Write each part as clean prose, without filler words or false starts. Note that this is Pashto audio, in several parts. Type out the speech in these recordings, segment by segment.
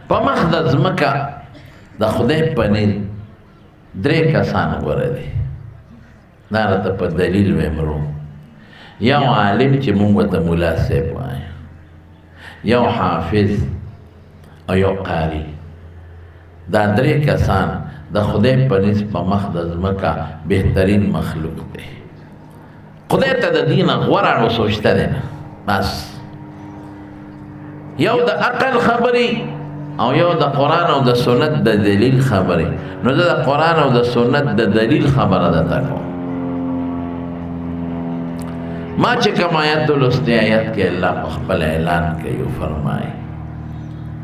په مخ د ځمکه د خدای په نيز 3 کسان غوره دي. دا راته په دلیل ویمرو. یو عالم چې مونږ ورته مولا صاحب وایو، یو حافظ او یو قاری. دا 3 کسان د خدای په نيز په مخ د ځمکه بهترین مخلوق دی. خدای ته د دین غوره نو سوچته دی نه، بس یو د عقل خبرې او یو د قرآن او د سنت د دلیل خبرې. نو زه د قرآن او د سنت د دلیل خبره درته کوم. ما چې کوم آیت لوستی، آیت کې الله په خپل اعلان کوي او فرمایي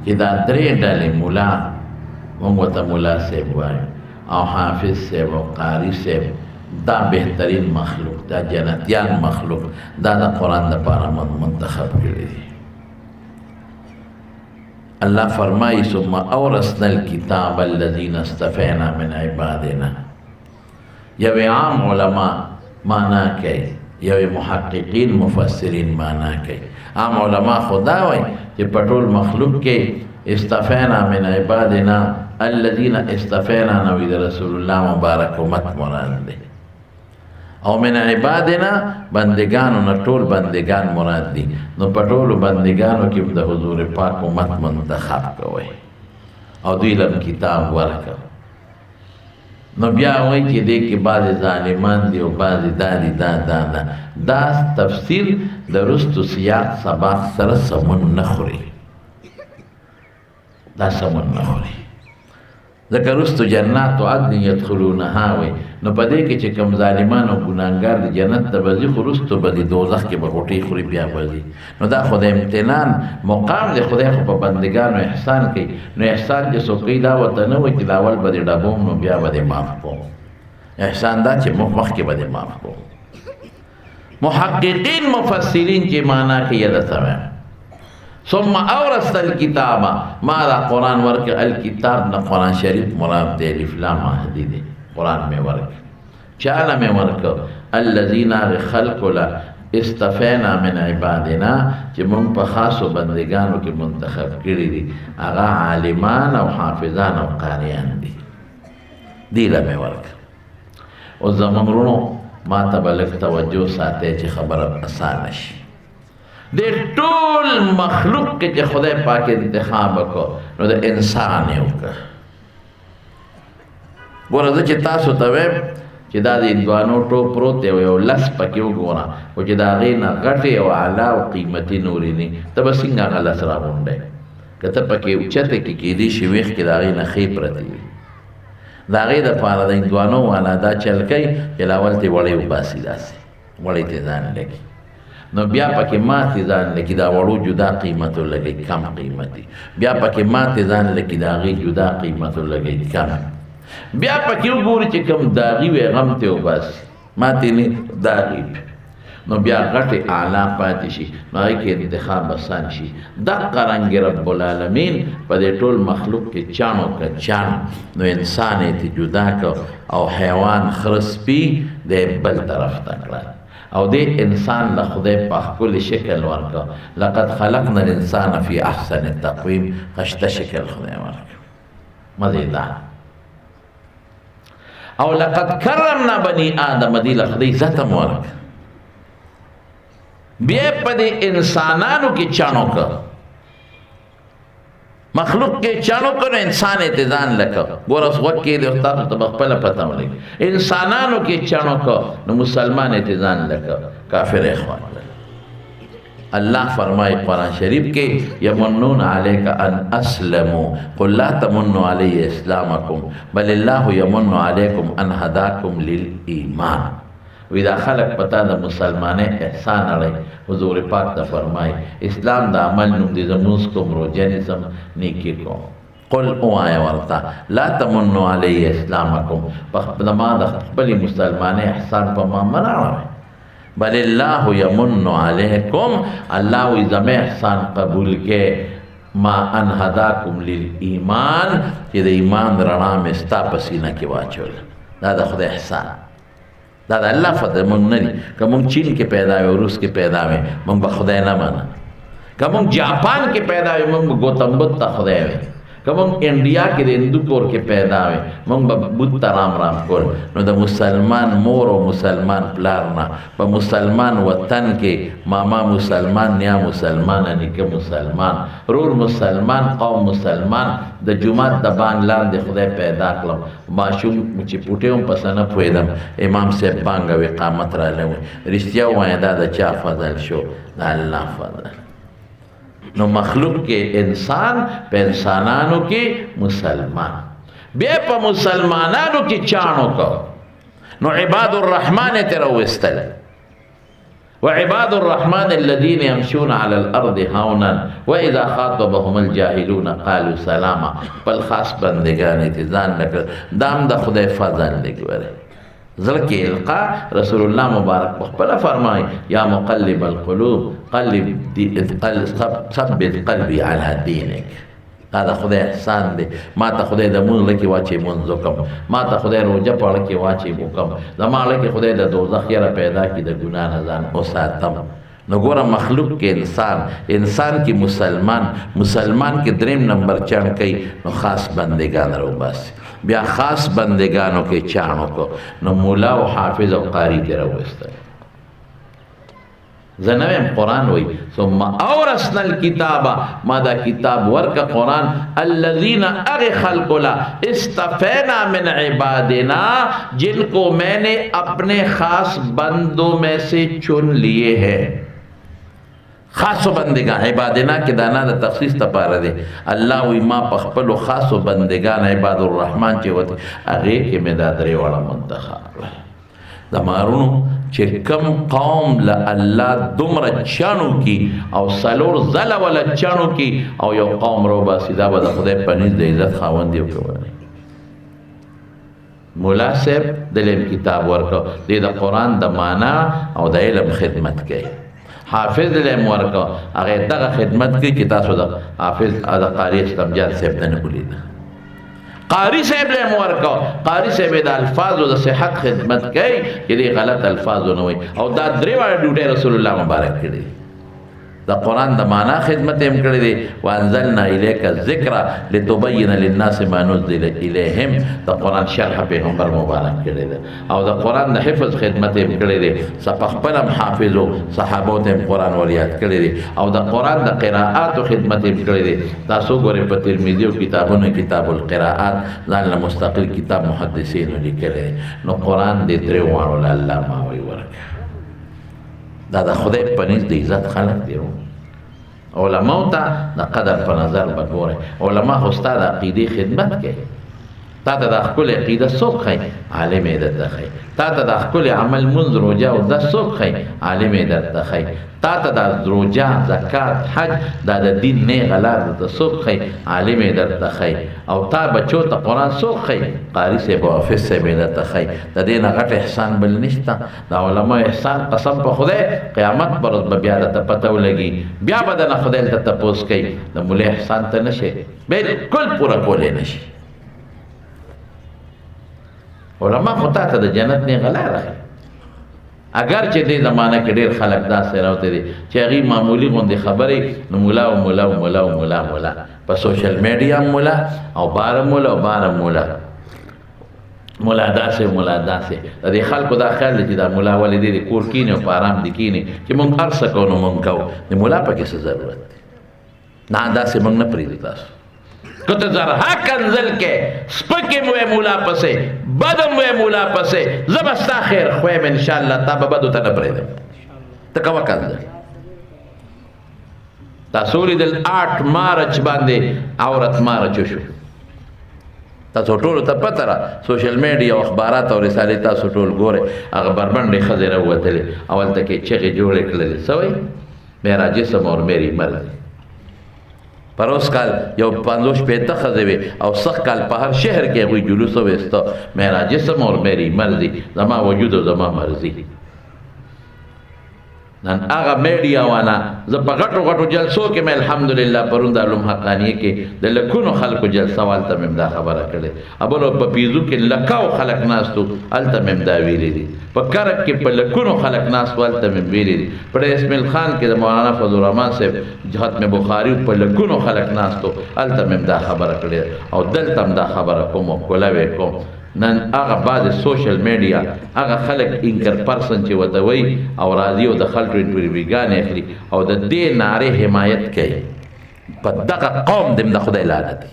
چې دا 3 ډلې مولا، موږ ورته مولا صاحب وایو، او حافظ صاحب او قاری صاحب، دا بهترین مخلوق، دا جنتیان مخلوق، دا د قرآن دپاره منتخب کړي دي. اللہ فرمائی ثم اورثنا الکتاب الذین اصطفینا من عبادنا. یو عام علماء مانا کئی، یو محققین مفسرین مانا کئی. عام علماء خدا وئی کہ پٹول مخلوق کے اصطفینا من عبادنا الذین اصطفینا نوید رسول اللہ مبارک امت مراد دے، او من عبادنا بندگانو نه ټول بندگان مراد دي. نو په ټولو بندگانو کې د حضور پاک امت منتخب کوئ او دوی لم کتاب ورکړ. نو بیا وایي چې دې کې بعضې ظالمان دي او بعضې دا دي. دا تفسیر د رستو سیاق سباق سره سمون نه خوري، دا سمون نه خوري. ذکر رستو جنات و عدن یدخلونها وی. نو پا دے که چه کم ظالمان و گناهگار دی جنت تا بزی خو رستو بدی دوزخ که با غوٹی خوری بیا بزی. نو دا خود امتنان مقام دی خدای خو پا بندگان و احسان کی. نو احسان جه سوکی دا وطنوی که داول بدی ڈبوم نو بیا بدی معاف کو. احسان دا چه مخ که بدی معاف کو. محققین مفسرین چه مانا که یدتویم ثم اورثنا الکتاب، ما دا قرآن ورک الکتاب نا قرآن شریف مراد دے، الف لام مہدی دے قرآن میں ورک. چالا میں ورک الذین خلق لا استفینا من عبادنا، چی من پا خاص و بندگانو کی منتخب کری دی، اغا عالمان او حافظان او قاریان دی. دیلا میں ورک. او زمان رونو ما تبلک توجہ ساتے چی خبر آسانش دے ټول مخلوق کے چے خدای پاک انتخاب کو. نو دا انسان یو که گورا دا چے تاسو تاویم چے دا دا اندوانو ٹو پروتے یو لس پاکیو گورا و چے دا غینا غٹی و علا و قیمتی نوری نی تا بسنگا غلس را گونڈے کتا پاکی اچھتے کی دی شویخ کی دا غینا خیپ رتی وی دا غی دا پارا دا اندوانو والا دا چلکای چلاول تی وڑی و باسی دا سی وڑی تی زان لگی. نو بیا پاکی ماتی ځان لکی دا وړو جدا قیمتو لگی کم قیمتی، بیا پاکی ماتی ځان لکی دا غی جدا قیمتو لگی کم، بیا پاکی گوری چی کم داغی وی غم تیو بس ماتی نی داغی پی. نو بیا غٹ اعلیٰ پاتی شی، نو آئی که انتخاب آسان شی. دقا رنگ رب العالمین پا دے ٹول مخلوق کے چانو کا چان نو انسان ایتی جدا کا او حیوان خرسپی دے بل طرف تکرات او دے انسان لخدے پاک کل شکل ورکا. لقد خلقنا الانسان فی احسن تقویم، خشت شکل خدے ورکا مزیدار. او لقد کرمنا بنی آدم دی لخدے ذاتم ورکا. بے پا دے انسانانو کی چانو کا مخلوق کے چانو کرو انسان اعتدان لکا. گورس وقت کے لئے اختار تو بخپل پتہ ہو لگی انسانانو کے چانو کا نو مسلمان اعتدان لکا کافر اخوان. اللہ فرمائے قرآن شریف کے یمنون علیک ان اسلموا قل لا تمنوا علی اسلامکم بل اللہ یمن علیکم ان ہداکم للایمان. ویدہ خلق پتا دا مسلمانے احسان علی حضور پاک دا فرمائی اسلام دا عمل نم دی زموز کم رو جنزم نیکی کو. قل او آیا ورطا لا تمنو علی اسلامکم پخدما دا بلی مسلمانے احسان پا ما منع رہے بل اللہ یمن علیکم، اللہ ویزم احسان قبول کے ما انہداکم للایمان کہ دا ایمان رنا مستا پسینہ کی واچول. دا خود احسان دا اللہ فضل من نری کہ من چین کے پیدا ہوئے روس کے پیدا ہوئے من با خدای نہ مانا، کہ من جاپان کے پیدا ہوئے من با گوتم بدھ تا خدای ہوئے، که مونږ انډیا کې د هندو کور کې پیدا وې مونږ به بت ته رام کول نو د مسلمان مور او مسلمان پلار نه په مسلمان وطن کې ماما مسلمان نیا مسلمان نیکه مسلمان رور مسلمان قوم مسلمان د جمعات د بانګ لاندې خدای پیدا کړم ماشوم چې پوټې هم پسې نه پوهېدم امام صاحب بانګ او اقامت رالی وی رښتیا ووایه دا د چا فضل شو د الله فضل نو مخلوق کې انسان په انسانانو کې مسلمان بیا په مسلمانانو کې چاڼو کو نو عباد الرحمن تر وستل وعباد الرحمن الذين يمشون على الارض هونا واذا خاطبهم الجاهلون قالوا سلاما بل خاص بندگان اتزان نکړ دام د خدای فضل لګوره زړه کې القا رسول الله مبارک خپل فرمای یا مقلب القلوب ثبت قلبي على دينك دا خدای احسان دی ما ته خدای د مونږ لکه واچي مونږ وکم ما ته خدای روزه پاړه کې واچي وکم زما لکه خدای د دوزخ یې پیدا کی د ګناه نه ځان اوساتم نو ګوره مخلوق کې انسان کې مسلمان کې دریم نمبر چاڼ کوي نو خاص بندگان رو بس بیا خاص بندگانو کې چاڼو کو نو مولا او حافظ او قاری ته راوستل زنویم قرآن وی ثم اورثنا الكتاب ما دا کتاب ورکا قرآن الذین اغی خلقلا استفینا من عبادنا جن کو میں نے اپنے خاص بندوں میں سے چن لیے ہیں خاص بندگان عبادنا کی دانا دا تخصیص تپارا دے اللہ وی ما پخپل و خاص بندگان عباد الرحمن چی ہوتی اغی کے میں دادرے والا منتخاب دمارونو چې کم قوم له الله دومره چانو کی او سلور زله ولا چانو کی او یو قوم رو باسي دا به د خدای په نزد د عزت خاوند یو کوي مولا صاحب دلیم کتاب ورکو د قرآن د معنا او د علم خدمت کوي حافظ دلیم ورکو هغه دغه خدمت کوي چې تاسو د حافظ د قاری استمجاد صاحب نه بولیدا قاری صاحب له مورکو قاری صاحب د الفاظ او د صحت خدمت کوي چې دی غلط الفاظ نه وي او دا درې وړ ډوټه رسول الله مبارک کړي دا قرآن د معنا خدمت هم کړی دی وانزلنا الیک الذکر لتبین للناس ما نزل الیهم دا قرآن شرح پیغمبر مبارک کړی دی او دا قرآن د حفظ خدمت هم کړی دی خپلم حافظ او صحابات هم قرآن ولیات کړی دی او دا قرآن د قراءات خدمت هم کړی دی تاسو ګورئ په ترمذی او کتابونو کتاب القراءات ځان له مستقل کتاب محدثین لیکلی نو قرآن دې درې واړو الله ما وی ورکړي دا د خدای په نزد د عزت خلق دی علماء ته د قدر په نظر بګوره علما خو ستا د عقیدې خدمت کوي تا ته د ښکلې عقیده څوک ښایي عالم یې درته ښایي تا ته د ښکلې عمل مونځ روژه او دا څوک ښایي عالم یې درته ښایي تا ته د روژه زکات حج دا د دین نیغه لار درته څوک ښایي عالم یې درته ښایي او تا بچو ته قرآن څوک ښایي قاري صاحب او حافظ صاحب یې درته ښایي د دې نه غټ احسان بل نشته د علما احسان قسم په خدای قیامت پر ورځ به بیا درته پته ولګي بیا به درنه خدای ته تپوس کوي د مولای احسان ته نشي بالکل پوره کولی نشي علما خو تا ته د جنت نه غلا راغی اگر چې دې زمانہ کې ډېر خلک داسې راوته دي چې هغې معمولي غوندې خبرې نو مولا او مولا او مولا او مولا مولا په سوشل میډیا مولا او باره مولا او باره مولا مولا داسې مولا داسې د دې خلکو دا خیال دی چې دا مولا ولې دې کور کینې او په ارام دې کینې چې مونږ هر څه کوو نو مونږ کوو د مولا پکې څه ضرورت دی نه داسې مونږ نه پرېږدو تاسو که ته زرها کنزل کې سپکې موې مولا پسې بدم وې مولا پسې زه به ستا خیر خوایم انشاءالله تا به بدو ته نه پرېږدم ته کوه کنزل تاسو ولیدل 8 مارچ باندې عورت مارچ وشو تاسو ټولو ته پته را سوشل میډیا او اخبارات او رسالې تاسو ټول ګورئ هغه بربنډې ښځې راووتلې اولته کې چغې جوړې کړلې څه وایي میرا جسم اور میری مرض پروس کال یو 50-50 ښځې وې او سخت کال په هر شهر کې هغوی جلوس وویسته میرا جسم اور میری مرضی زما وجود او زما مرضی نن هغه میډیا وانا زه په غټو غټو جلسو کې مې الحمدلله پرون د علوم حقانیه کې د لکونو خلکو جلسه والته مې دا خبره کړې ابلو په پیزو کې لکاو خلک ناستو الته مې دا ویلې دي په کرک کې په لکونو خلک ناست والته مې ویلې دي په اسماعیل خان کې د مولانا فضل الرحمن صاحب جهات میں بخاری په لکونو خلک ناستو الته مې دا خبره کړې او دلته دا خبره کوم کولاوي کوم نن هغه بعد سوشل میډیا هغه خلک انکر پرسن چې وته وي او راضي او د خلکو انټرویوګان اخلي او د دې ناره حمایت کوي په دغه قوم د خدای لعنت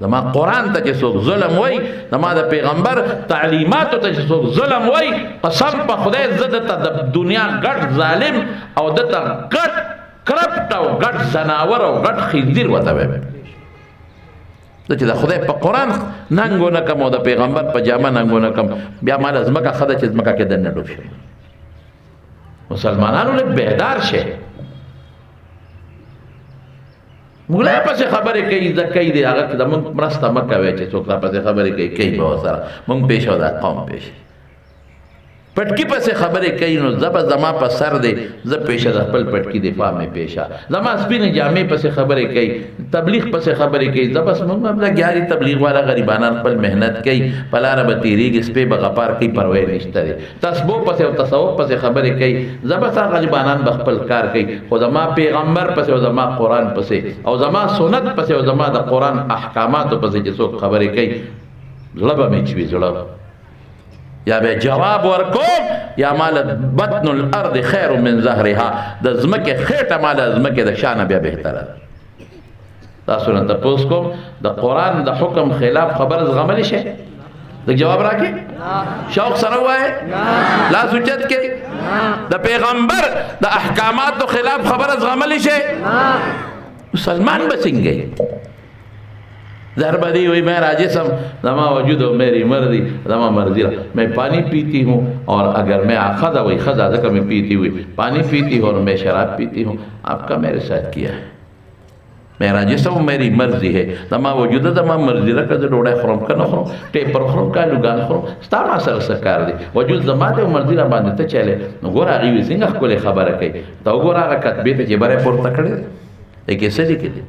زما قرآن ته چې څوک ظلم وای زما د پیغمبر تعلیماتو ته چې څوک ظلم وای قسم په خدای زه ته د دنیا ګډ ظالم او د ته ګډ کرپټ او ګډ زناور او ګډ خنزیر وته وای چې د خدای په قرآن ننګو نه کم او د پیغمبر په جامه ننګو نه کم بیا مال ځمکه ښه ده چې ځمکه کې دننه ډوب شي مسلمانانو لږ بیدار شي موږ لا پسې خبرې کوي زه کوي دی هغه د موږ مرسته مه کوئ چې څوک را پسې خبرې کوي کوي به ورسره موږ پیش او دا قوم پیش پټکی پسې خبرې کوي نو زبه زما په سر دی زه پیشه د خپل پټکی دفاع مې پیشه زما سپینې جامې پسې خبرې کوي تبلیغ پسې خبرې کوي زه بس موږ هم لګیا دي تبلیغ والا غریبانان خپل محنت کوي په لاره به تېرېږي سپی به غپار کوي پروا یې نشته دی تسبو پسې او تصوف پسې خبرې کوي زه بس هغه غریبانان به خپل کار کوي خو زما پیغمبر پسې او زما قرآن پسې او زما سنت پسې او زما د قرآن احکاماتو پسې چې څوک خبرې کوي زړه به مې چوي زړه یا به جواب ورکوم یا مال بطن الارض خیر من ظهرها د ځمکې خېټه مال ځمکې د شانه بیا بهتره تاسو نه تاسو کوم د قرآن د حکم خلاف خبر زغملی شي د جواب راکې شوق سره وای لا سوچت کې د پیغمبر د احکاماتو خلاف خبر زغملی شي مسلمان بسنګي ضربدی ہوئی میں راجسم زما وجود و میری مرضی زما مرضی میں پانی پیتی ہوں اور اگر میں خدا ہوئی خدا ذکر میں پیتی ہوئی پانی پیتی ہوں اور میں شراب پیتی ہوں آپ کا میرے ساتھ کیا ہے میرا جسم میری مرضی ہے زما وجود زما مرضی رکھ دے ڈوڑے خرم کا نہ خرم ٹیپر خرم کا لگان خرم ستا ما سر سکار دی وجود زما دے مرضی را باندې ته چلے نو ګور هغه وی څنګه خپل خبره کوي تا ګور هغه کتبه ته جبره پورته کړی دی کې څه لیکلی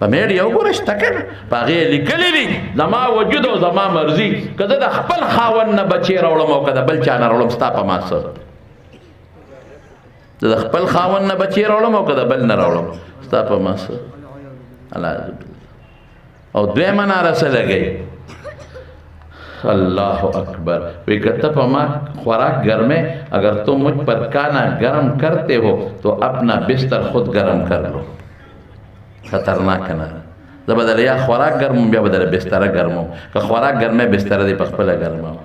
په میډیا وګورئ شته که نه په هغې یې لیکلي دي زما وجود او زما مرضي که زه د خپل خاوند نه بچې راوړم او که د بل چا نه راوړم ستا په ما څه زه د خپل خاوند نه بچې راوړم او که د بل نه راوړم ستا په ما څه او دویمه ناره څه لګوي اللہ اکبر وی کہتا پا ما خوراک گرم ہے اگر تم مجھ پر کانا گرم کرتے ہو تو اپنا بستر خود گرم کر لو خطرناک نه زه بدل یا خوراک ګرمم بیا بدل بستره ګرمم که خوراک ګرمه بستره دی په خپله ګرمم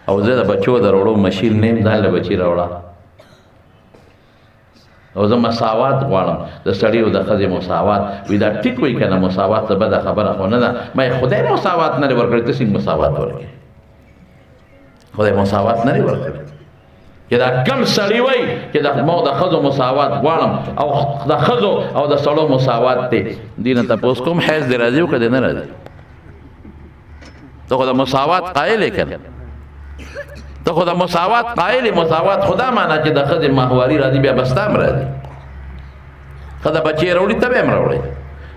او زه د بچو د روړو مشین نیم ځان له بچي راوړه او زه مساوات غواړم د سړي او د ښځې مساوات وي دا ټیک وایي که نه مساوات څه بده خبره خو نه ده ما خدای مساوات نه دی ورکړی ته څنګه مساوات ورکړې خدای مساوات نه دی ورکړی چې دا کم سړی وای چې د ښځو مساوات غواړم او د ښځو او د سړو مساوات دی دې نه تپوس کوم حیض دې راځي او که دې نه راځي ته خو د مساوات قایل یې که نه ته خو د مساوات قایل یې مساوات خدا معنا چې د ښځې ماهواري راځي بیا به ستا هم راځي ښځه بچې راوړي ته به هم راوړي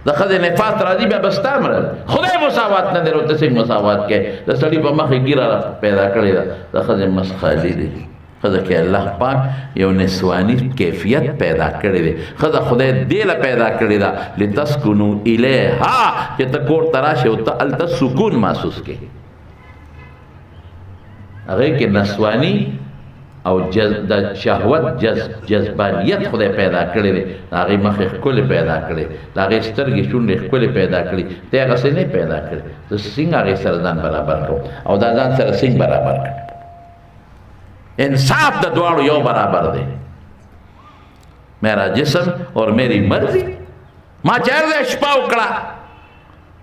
د ښځې نفاس راځي بیا به ستا هم راځي خدای مساوات نه دی ورته څنګه مساوات کوې د سړي په مخ یې ګیره پیدا کړې ده د ښځې مس خالي دی خدا کہ اللہ پاک یو نسوانی کیفیت پیدا کردے دے خدا خدای دیل پیدا کردے دا لتسکنو الیہا کہ تکور تراشے ہوتا التا سکون محسوس کے اگر کہ نسوانی او شہوت جذبانیت خدای پیدا کردے دے آگئی مخ اخکول پیدا کردے آگئی سترگی شون اخکول پیدا کردے تے اگر سے نہیں پیدا کردے تو سنگ آگئی سردان برابر کرو او دازان سر سنگ برابر کرو انصاف دا دوارو یو برابر دے میرا جسم اور میری مرضی ما چاہر دے اشپا اکڑا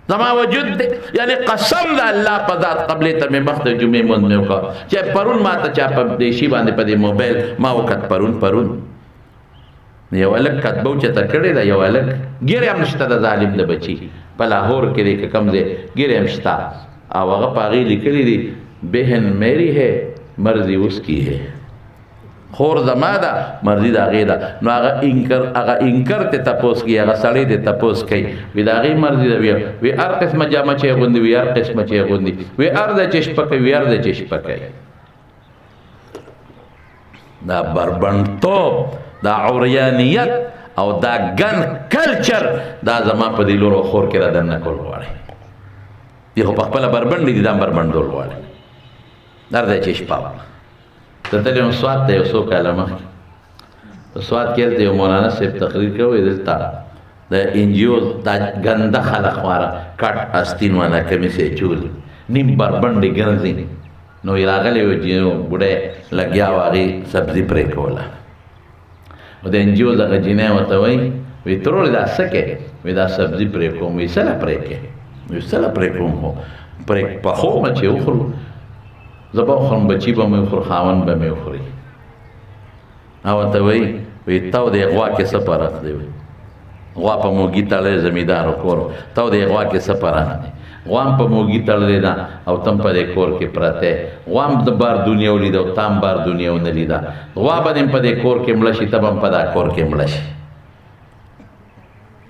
زما وجود دے یعنی قسم دا اللہ پا ذات قبل تمہیں وقت جمعی مندمیو کا چاہے پرون ما تا چاہ پا دیشی باندے پا دے موبیل ما وقت پرون یو الگ کتبو چاہتا کردے دا یو الگ گیرے ہمشتا دا ظالم دا بچی پا لاہور کے دے کم دے گیرے ہمشتا آواغا پاغی لکلی دی بہن میری ہے مرضی اس کی ہے خور زما ده مرضی د هغې ده. نو هغه انکر ته تپوس کوي، هغه سړی ته تپوس کوي، وي د هغې مرضي ده. وي هر قسمه جامه چې اغوندي، وي هر قسمه چې اغوندي، وي هر ځای چې شپه کوي، وي هر ځای چې شپه کوي. دا بربنډتوب، دا عریانیت او دا ګن کلچر دا زما په دې لور او خور کې را دننه کول غواړي. دي خو په خپله بربنډ دي، دا هم بربنډول غواړي. هر ځای چې شپه وکړه. زه تللی وم سوات ته یو څو کاله مخکې. په سوات کې هلته یو مولانا صاحب تقریر کوی، دلته د انجیو دا ګنده خلق خواره کټ استین والا کمیسې چولي، نیم بربنډې ګرځي. نو راغلی و چې بوډۍ لګیا و هغې سبزي پرې کوله. د انجیو دغه جینۍ ورته وایي، وایي ترورې دا څه کوې؟ وایي دا سبزي پرې کوم. وایي څه له پرې کوې؟ وایي څه له پرې کوم؟ خو پرې پخو مه چې وخورو، زه به وخورم، بچي به مې وخور، خاوند به مې وخوري. هغه ورته وایي، وایي تاو د غوا کې څه فرق دی؟ غوا په موږي تړلی زمیندارو کور، تاو د غوا کې څه فرق دی؟ غوا هم په موږي تړلی ده او تم په دې کور کې پرته، غوا هم د بار دنیا ولیده او تا هم بار دنیا ونه لیده. غوا به دې په دې کور کې مړه شي، ته به هم په دا کور کې مړه شي.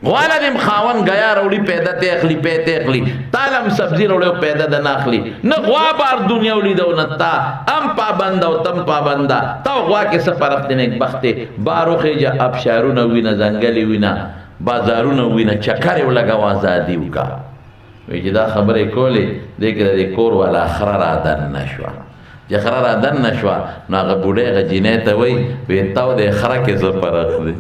غوا له دې خاوند ګیا راوړي، پیدا ته اخلي، پی ته اخلي، تا له هم سبزي راوړي او پیدا ده نه اخلي. نه غوا بار دنیا ولیده او نه تا هم پابنده او تم پابنده. تا غوا کې څه فرق دی؟ نیکبختې بار وخېجه، ابشارونه وینه، ځنګلې وینه، بازارونه وینه، چکر یې ولګوه، ازادي وکړه. وی چې دا خبرې کولې، دې کې د دې کور والا خره را دننه شوه. چې خره را دننه شوه نو هغه بوډۍ هغه جینۍ ته وایي، وی تا او د خره کې څه فرق دی؟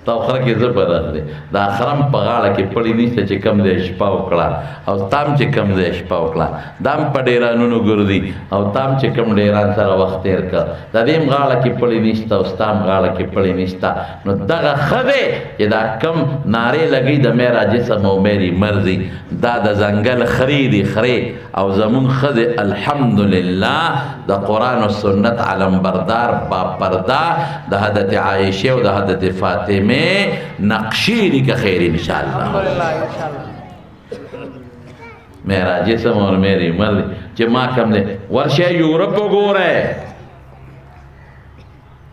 تا او خره کې څه فرق دی؟ دا خره هم په غاړه کې پړی نشته چې کم ځای شپه وکړه، او تا هم چې کم ځای شپه وکړه. دا هم په ډیرانونو ګرځي او تا هم چې کم ډیران سره وخت تېر کړه. د دې هم غاړه کې پړی نشته او ستا هم غاړه کې پړی نشته. نو دغه ښه دی چې دا کم نارې لګي د میرا جسم او میری مرضي، دا د ځنګل خرې دي خرې، او زمون ښه دی الحمدلله د قرآن و سنت علمبردار با پرده د حضرت عایشه او د حضرت فاطمه نقشی دی که خیر انشاءاللہ. میرا جسم اور میری مرضی چې ما کم دی. ورشه یورپ وګوره،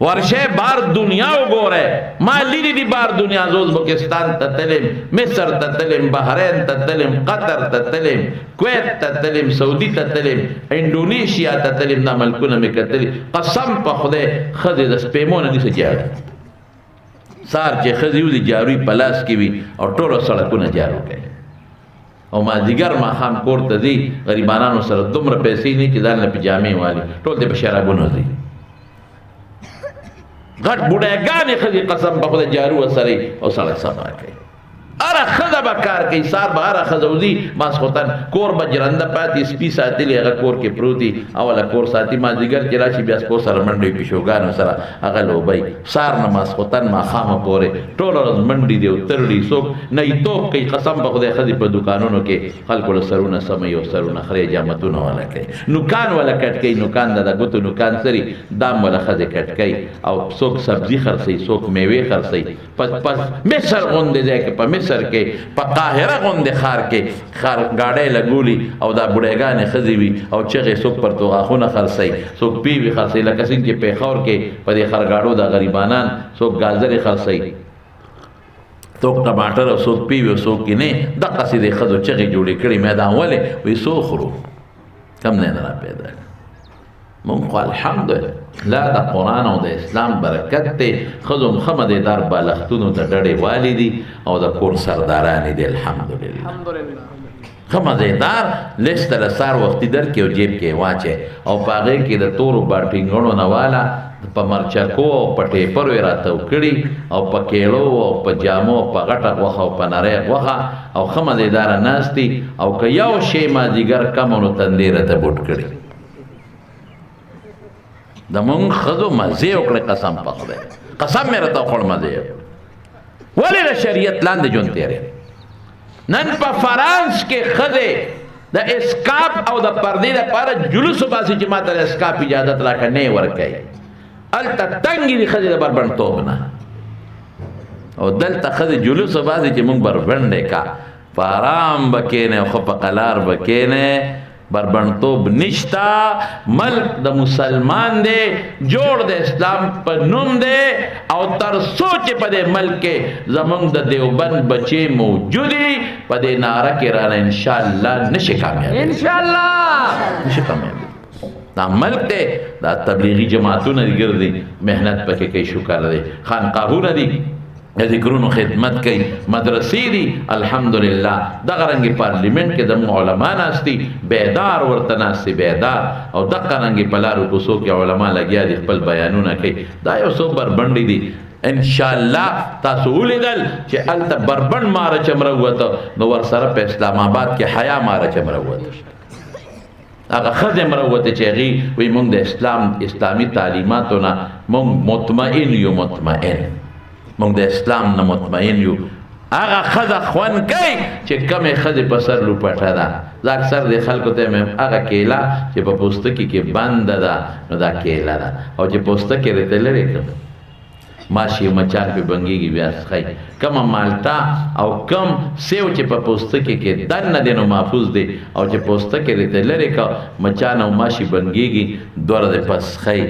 ورشه بار دنیا وګوره. ما لیدی دی بار دنیا، زه ازبکستان ته تلم، مصر ته تلم، بحرین ته تلم، قطر ته تلم، کویت ته تلم، سعودي ته تلم، انډونیشیا ته تلم. دا ملکونه مې کتلي. قسم په خدای ښځې د سپېمو نه داسې جاړي. سار چې ښځې وځي جاروی په لاس کې وي او ټولو سړکونه جارو کوي، او مازدیګر ماښام کور ته ځي. غریبانانو سره دومره پیسې نه چې ځان له پیجامې والي، ټول دې په شرابونو ځي. غټ بوډاګانې ښځې قسم په خدای جارو ورسره او سړک صفا کوي. هره ښځه به کار کوي، سار به هره ښځه وځي، ماسخوتن کور به جرنده پاتې، سپي ساتلي هغه کور کې پروت دي، اوله کور ساتي. مازدیګر چې راشي بیا سپو سره منډې وي، پیشوګانو سره هغه لوبی. سار نه ماسخوتن ماښامه پورې ټوله ورځ منډې دي او ترړي. څوک نایتوب کوي قسم په خدای. ښځې په دوکانونو کې خلکو له سرونه سموي او سرونه خرې جامتونه والا کوي، نوکان والا کټ کوي، نوکان د ګوتو نوکان سري دام والا ښځې کټ کوي. او څوک سبزي خرڅوي، څوک میوې خرڅوي. پس مصر غوندې ځای کې، په مصر کې، په قاهره غوندې ښار کې ګاډۍ لګولي او دا بوډاګانې ښځې وي او چغې. څوک پرتوغاښونه خرڅوي، څوک پیوې خرڅوي، لکه څنګه چې پېښور کې په دې خرګاډو د غریبانان څوک ګازرې خرڅوي، څوک ټماټر او څوک پیوې او څوک کې نه. دقسې د ښځو چغې جوړې کړي. میدان ولې؟ وایي څو خورو، کم نه را پیدا. مونږ خو الحمدلله د قرآن او د اسلام برکت دی. ښځو هم ښه مدیدار بالښتونو ته ډډې والي دي او د کور سردارانې دي الحمدلله. ښه مزیدار لیست له سار وختي در کې او جیب کې واچې، او په هغې کې د تورو باټینګڼو نه والا په مرچکو او په ټیپرو یې راتاو کړي، او په کیلو او په جامو او په غټه غوښه او په نری غوښه، او ښه مزیداره ناستي. او که یو شی مازدیګر کم نو تندې راته بوټ کړي. د مونږ ښځو مزې وکړې قسم په خدای، قسم مې راته وخوړ مزې. ولې د شریعت لاندې ژوند تېرې. نن په فرانس کې ښځې د اسکاپ او د پردې لپاره جلوس وباسي چې ما ته د اسکاپ اجازت راکړه، نه یې ورکوي. هلته تنګې دي ښځې د بربنډتوب نه، او دلته ښځې جلوس وباسي چې مونږ بربنډې کا. په ارام به کښېنې او ښه په قلار به کښېنې، بربنډتوب نشتا، ملک د مسلمان دی، جوړ د اسلام په نوم دی، او تر سوچ په دې ملک کې زمونږ د دیوبند بچي موجودي، په دې ناره کې رانه انشاءالله نشي کامیابی، انشاءالله نشي کامیابی. دا ملک دی، دا تبلیغی جماعتونه دي ګرځي، محنت پکې کوي، شکر دی، خانقاهونه دي، ذکرونو خدمت کوي، مدرسې دي، الحمدلله. دغه رنګې پارلیمنٹ کې زموږ علما ناستي، بیدار ورته ناستي، بیدار، او دغه رنګې په لارو کوڅو کې علما لګیا دي، خپل بیانونه کوي. دا یو څو بربنډې دي، انشاءالله تاسو ولیدل چې هلته بربنډ ماره چمره ووته، نو ورسره په اسلام آباد کې حیا ماره چمره ووته، هغه ښځې مره ووته چې هغې وایي مونږ د اسلامي تعلیماتو نه مونږ مطمئن یو، مطمئن مونږ د اسلام نه مطمئن یو. هغه ښځه خوند کوي چې کومې ښځې په سر لوپټه ده. زه اکثر د خلکو ته یم هغه کیله چې په پوستکي کې بنده ده، نو دا کیله ده، او چې پوستکي ورته لرې کړم ماشي مچان پې بنګېږي بیا څښئ. کومه مالټه او کم سیو چې په پوستکي کې دننه دی نو محفوظ دی، او چې پوستکي ورته لرې کړه مچان او ماشي بنګېږي، دواړه دې په څښئ.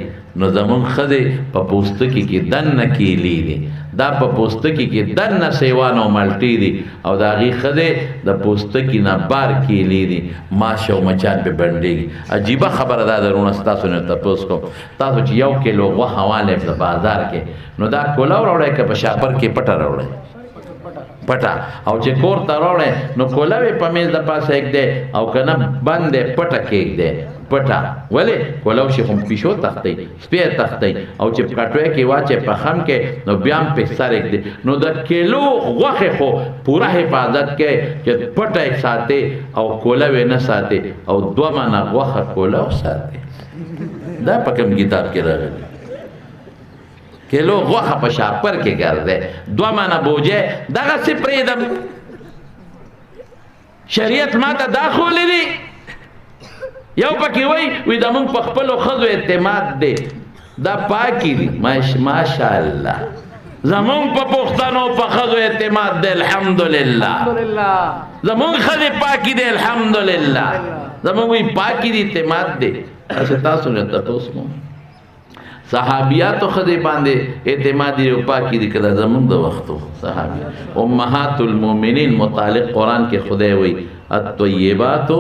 نو زمون ښځې په پوستکي کې دننه کیلې دي، دا په پوستکي کې دننه سیوان او مالټې دي، او د هغې ښځې د پوستکي نه بار کیلې دي، ماش او مچان پې بنډېږي. عجیبه خبره دا درونه ستاسو نه تپوس کوم، تاسو چې 1 کیلو غوښه والی په بازار کې، نو دا کوله راوړئ که په شاپر کې پټه راوړئ، پټه، او چې کور ته راوړئ نو کوله وې په میز د پاسه ایږدئ، او که نه بند دی پټه کېږدئ، پټه. ولې کوله وشي خو پیشو تښتئ، سپی یې تښتئ، او چې په کټوۍ کې واچئ په خم کې، نو بیا هم پې سر ایږدئ. نو د کیلو غوښې خو پوره حفاظت کوئ چې پټه یې ساتئ او کوله وې نه ساتئ، او 2 منه غوښه کوله وساتئ. دا په کوم کتاب کې راغلی؟ کیلو غوښه په شاپر کې ګرځئ، 2 منه بوجۍ دغسې پرېږدم. شریعت ما ته دا ښولی دی، یو پکې وی زمونږ په خپلو ښځو اعتماد دی، دا پاکي دي، ماشاءالله زمونږ په پښتنو په ښځو اعتماد دی، الحمدلله زمونږ ښځې پاکي دی، الحمدلله زمونږ وی پاکي دي، اعتماد دی. اچھا تاسو نه تپوس کوم صحابیاتو ښځې باندې اعتماد دی او پاکي دي، که دا زمونږ د وختو صحابیات امهات المؤمنین متعلق قرآن کې خدای وی الطیباتو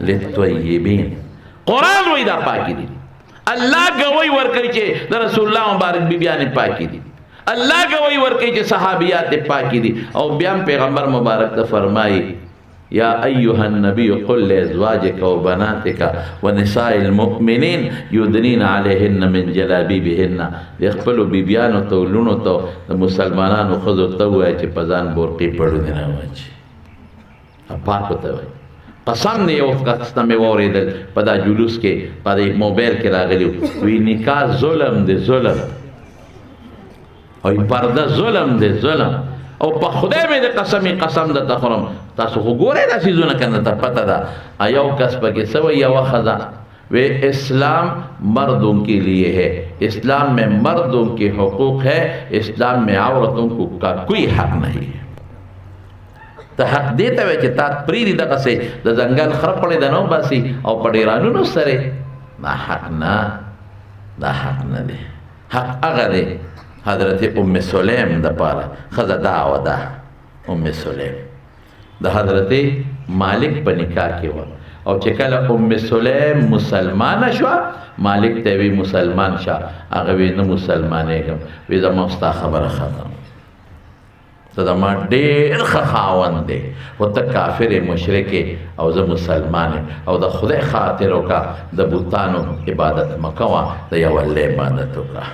للطیبین، قرآن وی دا پاکی دی. اللہ گوئی ورکی چې دا رسول اللہ مبارک بی بیان پاکی دی، اللہ گوئی ورکی چې صحابیات پاکی دی. او بیان پیغمبر مبارک تا فرمائی یا ایوہ النبی قل لازواجک و بناتک و نساء المؤمنین یدنین علیہن من جلابیبہن. اخپلو بی بیانو تو لونو تو مسلمانانو خضو تو ہے چې پزان بورقی پڑو دینا واجی پاکو تو ہے. قسم نه یو وخت نه مې واورېدل په دا جلوس کې په دې موبایل کې راغلی وی نکاح ظلم دی، ظلم، او پرده ظلم دی، ظلم. او په خدای مې د قسم درته خورم، تاسو خو ګورئ دا څیزونه که نه ته پته ده. یو کس پکې څه وایي، یوه ښځه وی اسلام مردوں کے لیے ہے، اسلام میں مردوں کے حقوق ہے، اسلام میں عورتوں کا کوئی حق نہیں ہے. ته حق دیته وی چې تا پریدي دغسې د ځنګل خره پړې د نو باسي او په ډیرانونو سره، دا حق نه، دا حق نه دی. حق هغه دی حضرت ام سلیم د پاره ښځه دا وه، ده ام سلیم د حضرت مالک په نکاح کې وه، او چې کله ام سلیم مسلمانه شوه مالک ته وی مسلمان شه، هغه وی نه مسلمانېږم، وی زما ستا خبره ختم، ته زما ډېر ښه خاوند دی، خو ته کافر مشرک او زه مسلمان او د خدای خاطر وکړه، د بوتانو عبادت مه کوه، د یو الله عبادت وکړه.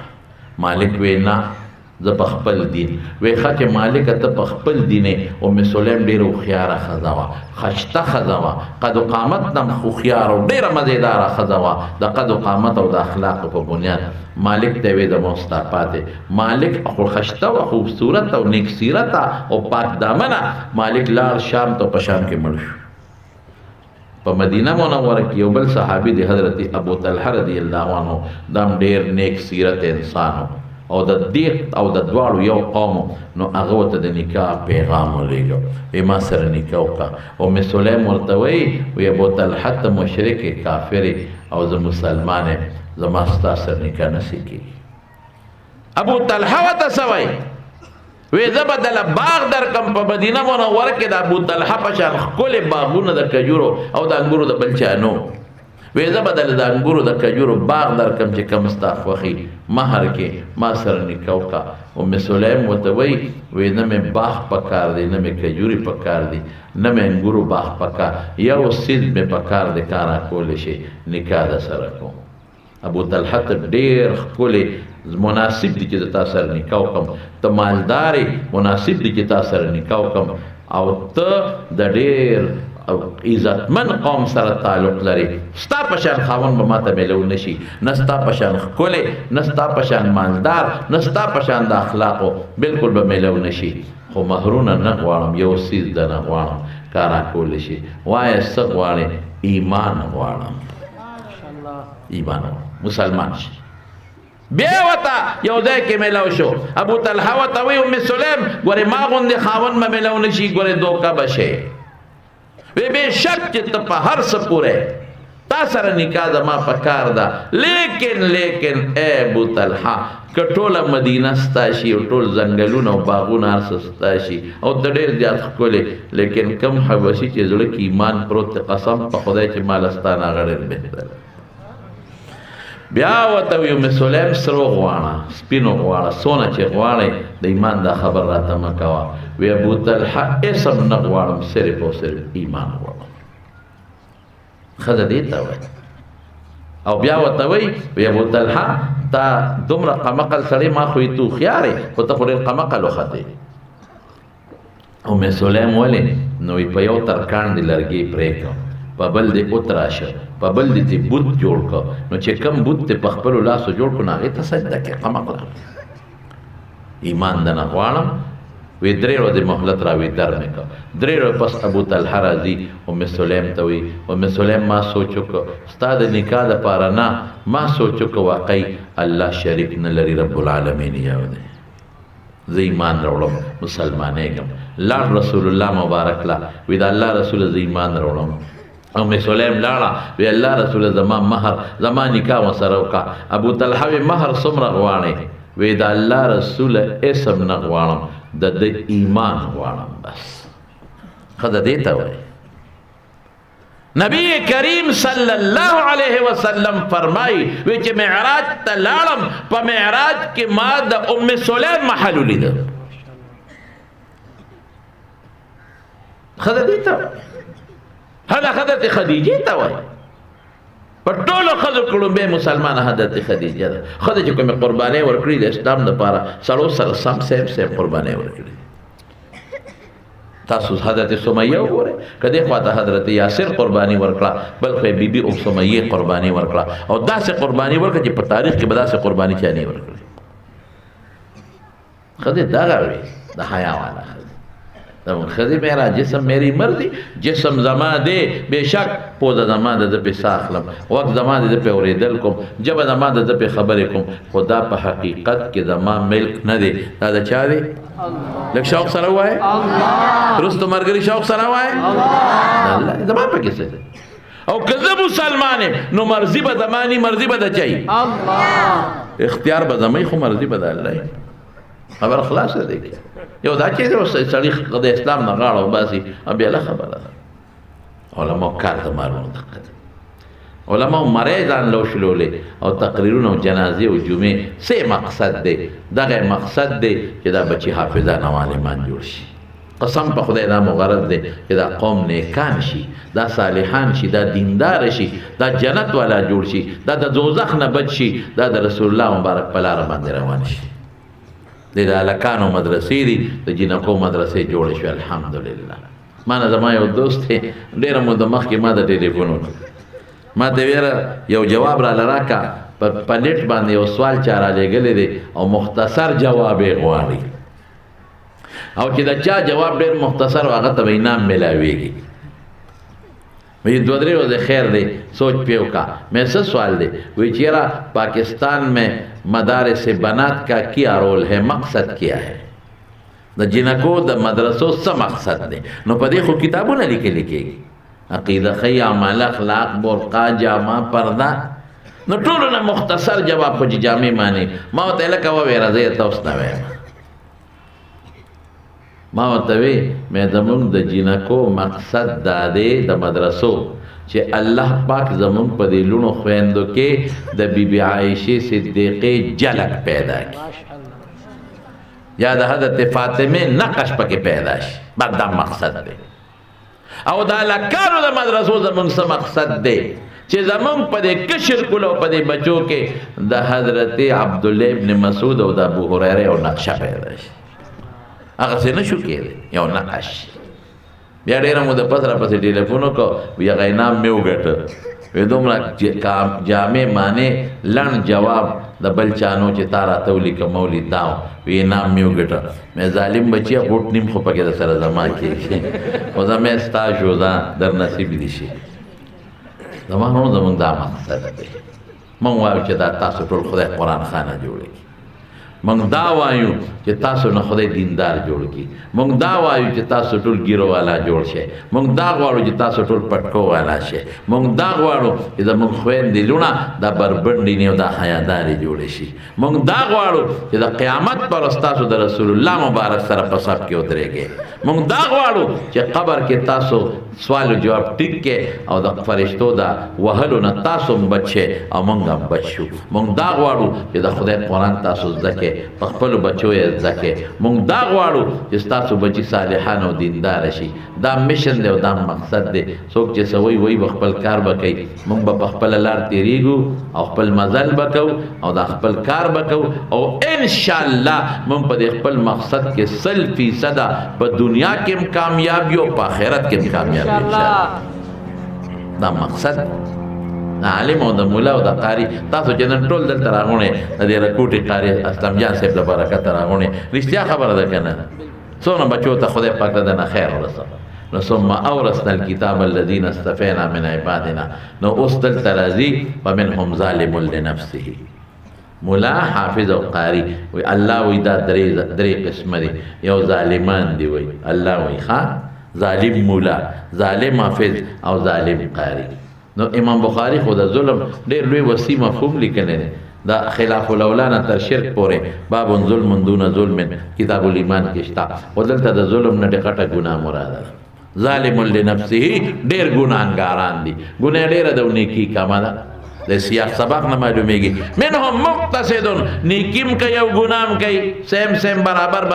مالک وی نه زه په خپل دین، وی ښه چې مالکه ته په خپل دین. ام سلیم ډېره هوښیاره ښځه وه، خشته ښځه وه، قد و قامت نه هوښیاره او ډېره مزېداره ښځه وه، د قد و قامت او د اخلاقو په بنیاد. مالک ته وی زما ستا پاتې. مالک خو خشته وه، خوبصورت او نیک سیرته او پاک دامنه. مالک لاړ شام ته، په شام کې مړ شو. په مدینه منوره کې یو بل صحابي دی حضرت ابو طلحه رضی الله عنه، دام ډېر نیک سیرت انسان و، او د دې او د دواړو یو قوم نو هغه ورته د نکاح پیغام ولېږه وایي ما سره نکاح وکړه ام سلیم ورته وایي وایي ابو طلحه ته مشرک کافر او زه مسلمان یم زما ستا سره نکاح نشي کېږي ابو طلحه ورته څه وایي وی زه به دله باغ درکم په مدینه منوره کې د ابو طلحه په شان ښکلې باغونه د کجورو او د انګورو د بل چا نه وی زه به دله د انګورو د کجورو باغ درکم چې کوم ستا خوښي مهر کې ما سره نکاح وکړه ام سلیم ورته وایي وی نه مې باغ پکار دی نه مې کجوري پکار دی نه مې انګورو باغ پکار یو څیز مې پکار دی کارا کولی شي نکاح د سره کوم ابو طلحه ته ډېر ښکلې مناسب دی چې تا سره نکاح وکړم ته مالدارې مناسب دی چې تا سره نکاح وکړم او ته د ډېر عزتمن قوم سره تعلق لري ستا په شان خاوند به ما ته میلو نشي نه ستا په شان ښکلی نه ستا په شان مالدار نه ستا په شان د اخلاقو بلکل به میلو نشي خو مهرونه نه غواړم یو څیز د نه غواړم کارا کولی شي وایه څه غواړې ایمان غواړم ایمان مسلمان شي بیا وته یو ځای کې میلاو شو ابو طلحه ورته وایي ام سلیم ګورې ما غوندې خاوند به میلاو نه شي ګورې دوکه به شی وی بے شک چې ته په هر څه پوره تا سره نکاح زما پکار ده لیکن اے ابو طلحه که ټوله مدینه ستا شي او ټول ځنګلونه او باغونه هر څه ستا شي او ته ډېر زیات ښکلې لیکن کم حبشي چې زړه کې ایمان پروت دی قسم په خدای چې ما له ستا نه هغه ډېر بهتر بیا ورته وایي ام سلیم سرو غواړه سپینو غواړه څونه چې غواړئ د ایمان دا خبر راته مه کوه وی ابو طلحه اسم نه غواړم صرف او صرف ایمان غواړم ښځه دې ته وایي او بیا ورته وایي وی ابو طلحه تا دومره قمقل سړی ما خو یې تو هوښیار یې خو ته خو ډېر قمقل وختې ام سلیم ولې نو په یو ترکاڼ دې لرګي پرېږدم په بل دې اتراشه په بل دې ته بت جوړ کړه نو چې کم بت ته په خپلو لاسو جوړ کړو نو هغې ته سجده کې قمقله ایمان دنه غواړم وی درې ورځې مهلت راوي در مې کړه درې ورځې پس ابو طلحه راځي ام سلیم ته وایي ام سلیم ما سوچ وکړه ستا د نکاح دپاره نه ما سوچ وکړه واقعي الله شریک نه لري رب العالمین یو دی زه ایمان راوړم مسلمانېږم لاړ رسول الله مبارک لا وی د الله رسول زه ایمان راوړم ام سلیم لاړه وی الله رسول زما مهر زما نکاح ورسره وکړه ابو طلحه وی مهر څومره غواړې وی د الله رسول اسم نه غواړم د ایمان غواړم بس ښځه دې ته وایي نبی کریم صلی الله علیه وسلم فرمایي وی چې معراج ته لاړم په معراج کې ما د ام سلیم محل ولیده ښځه دې ته هغه حضرت خدیجه ته وایي په ټولو ښځو کړومبی مسلمانه حضرت خدیجه ده ښځه چې کومې قربانۍ ورکړي د اسلام دپاره سړو سره سم سیم قربانۍ ورکړي تاسو حضرت سمیه وګورئ که دې خوا ته حضرت یاسر قرباني ورکړه بل خو یې بیبي ام سمیه قرباني ورکړه او داسې قرباني ورکړه چې په تاریخ کې به داسې قرباني چا نه ورکړي ښځې دغه وي د حیا والا خذی میرا جسم میری مرضی جسم زما دے بے شک پوزا زما د په ساخلم وقت زما د په اوریدل کوم جب زما د په خبرې کوم خدا په حقیقت کې زما ملک نه دی دا د چا دی لک شوق سره وای الله رستو مرګری شوق سره وای الله زما په کې څه او کله مسلمان نو مرضی به زمانی مرضی به د چي الله اختیار به زمای خو مرضی به د الله خبر خلاص دی یو دا چې سړی د اسلام نه غاړه وباسي بیا له خبره ده علماء کار ته مارونه دقت علماء مریض ځان لو شلولې او تقریرونه او جنازې او جمعې څه مقصد دی دغه مقصد دی چې دا بچي حافظان او عالمان جوړ شي قسم په خدای دا مغرض دی چې دا قوم نیکان شي دا صالحان شي دا دیندار شي دا جنت والا جوړ شي دا د دوزخ نه بچ شي دا د رسول الله مبارک په لاره باندې روان شي د هلکانو مدرسې دي د جنکو مدرسې جوړې شوې الحمدلله ما نه زما یو دوست دی ډېره موده مخکې ما د ټلیفون وکړ ما ته ویره یو جواب راله راکړه په نیټ باندې یو سوال چا رالیږلی دی او مختصر جواب یې غواړي او چې د چا جواب ډېر مختصر و هغه ته به انعام میلاویږي وی دو درے روز خیر دے سوچ پیو کا میں سے سوال دے وی چیرا پاکستان میں مدارس بنات کا کیا رول ہے مقصد کیا ہے دا جنکو دا مدرسو سا مقصد دے نو پا دیکھو کتابو نا لکے لکے گی عقیدہ خی عمال اخلاق برقا جامع پردہ نو ټولو نه مختصر جواب په جامع معنی ما ورته لکه وویره زه یې تاسو ته وایم ما ورته وی مې زمونږ د جینکو مقصد دا دی د مدرسو چې الله پاک زمونږ په دې لوڼو خویندو کې د بیبي عایشې صدیقې جلک پیدا کړي یا د حضرت فاطمه نقش پکې پیدا شي بس دا مقصد دی او دا لکانو د مدرسو زمونږ څه مقصد دی چې زمونږ په دې کشر کولو په دې بچو کې د حضرت عبدالله ابن مسعود او د ابو هریره یو نقشه پیدا شي هغه څه نشو کېدی یو نقش بیا ډېره موده پس راپسې ټلیفون وکړو وی هغه انعام مې وګټه وی دومره جامع معنی لنډ جواب د بل چانو چې تا راته ولیکه مولید دا وی انعام مې وګټه مې ظالم بچیه غوټ نیم خو پکې د سره زما کېږي خو زه مې ستا شو ځان در نصیب دي شي زمانو زمونږ دا مقصد دی مونږ وایو چې دا تاسو ټول خدای قرآن خانه جوړ کړي مونږ دا وایو چې تاسو نه خدای دیندار جوړ کړي مونږ دا وایو چې تاسو ټول ګیرو والا جوړ شئ مونږ دا غواړو چې تاسو ټول پټکو والا شئ مونږ دا غواړو چې زمونږ خویندې لوڼه دا بربنډې نه او دا حیادارې جوړې شي مونږ دا غواړو چې د قیامت پر ورځ تاسو د رسول الله مبارک سره په صف کې ودرېږئ مونږ دا غواړو چې قبر کې تاسو سوال و جواب ټیک کې او د فرشتو دا وهلو نه تاسو هم بچ شئ او مونږ هم بچ شو مونږ دا غواړو چې د خدای قرآن تاسو زده کړئ په خپلو بچو یې زده کړئ مونږ دا غواړو چې ستاسو بچي صالحان او دینداره شي دا مشن دی او دا مقصد دی څوک چې څه وایي به خپل کار به کوي مونږ به په خپله لار تېرېږو او خپل مزل به کوو او دا خپل کار به کوو او انشاءالله مونږ په دې خپل مقصد کې 100% په دنیا کې هم کامیاب یو په آخرت کې هم کامیاب دا مقصد دا عالم او د مولا او د قاری تاسو چې نن ټول دلته راغونې د دې رکوټي قاری اسلام جان صاحب له برکته راغونې رښتیا خبره ده که نه څونه بچو ته خدای پاک د نه خیر ورسوه نو ثم اورثنا الكتاب الذين اصطفينا من عبادنا نو اوس دلته راځي فمنهم ظالم لنفسه مولا حافظ او قاری وی الله وی دا درې قسمه دي یو ظالمان دی وی الله وی ښا ظالم مولا ظالم حافظ او ظالم قاری نو امام بخاری خو د ظلم ډېر لوی وسیع مفهوم لیکلی دی دا خلاف الاولا تر شرک پورې باب ظلم دون ظلم کتاب الایمان کې شته خو دلته د ظلم نه ډېره ګناه مراده ده ظالم لنفسه ډېر ګناهګاران دي ګناه ډېره د نیکي کمه ده د سیاق سبق نه معلومیږي منهم مقتصد نیکیم کوي او ګناه کوي سیم برابر